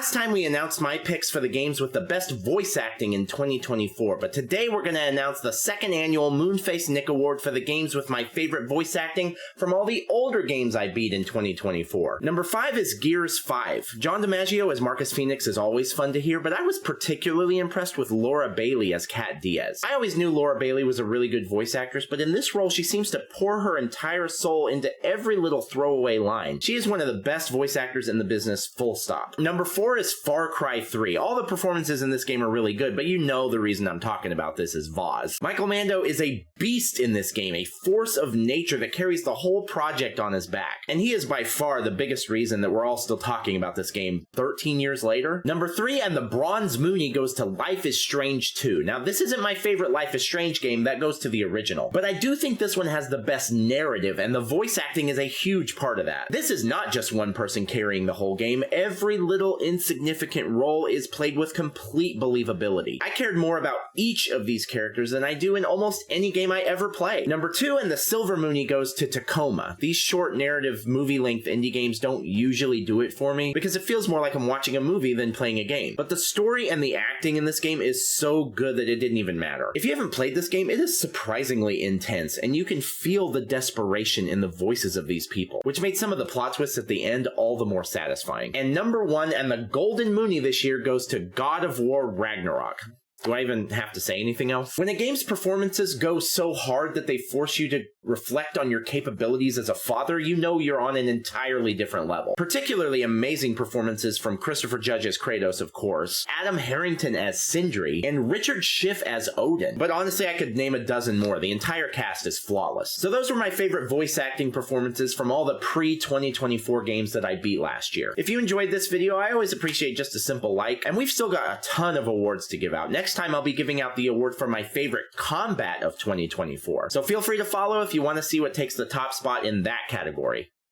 Last time we announced my picks for the games with the best voice acting in 2024, but today we're going to announce the second annual MoonFaceNick Award for the games with my favorite voice acting from all the older games I beat in 2024. Number 5 is Gears 5. John DiMaggio as Marcus Phoenix is always fun to hear, but I was particularly impressed with Laura Bailey as Kat Diaz. I always knew Laura Bailey was a really good voice actress, but in this role she seems to pour her entire soul into every little throwaway line. She is one of the best voice actors in the business, full stop. Number 4 is Far Cry 3. All the performances in this game are really good, but you know the reason I'm talking about this is Voz. Michael Mando is a beast in this game, a force of nature that carries the whole project on his back. And he is by far the biggest reason that we're all still talking about this game 13 years later. Number 3 and the Bronze Mooney goes to Life is Strange 2. Now this isn't my favorite Life is Strange game, that goes to the original. But I do think this one has the best narrative, and the voice acting is a huge part of that. This is not just one person carrying the whole game. Every little insignificant role is played with complete believability. I cared more about each of these characters than I do in almost any game I ever play. Number 2 and the Silver Mooney goes to Tacoma. These short narrative movie-length indie games don't usually do it for me because it feels more like I'm watching a movie than playing a game. But the story and the acting in this game is so good that it didn't even matter. If you haven't played this game, it is surprisingly intense, and you can feel the desperation in the voices of these people, which made some of the plot twists at the end all the more satisfying. And number 1 and the Golden Mooney this year goes to God of War Ragnarok. Do I even have to say anything else? When a game's performances go so hard that they force you to reflect on your capabilities as a father, you know you're on an entirely different level. Particularly amazing performances from Christopher Judge as Kratos, of course, Adam Harrington as Sindri, and Richard Schiff as Odin. But honestly, I could name a dozen more. The entire cast is flawless. So those were my favorite voice acting performances from all the pre-2024 games that I beat last year. If you enjoyed this video, I always appreciate just a simple like, and we've still got a ton of awards to give out. Next time I'll be giving out the award for my favorite combat of 2024. So feel free to follow if you want to see what takes the top spot in that category.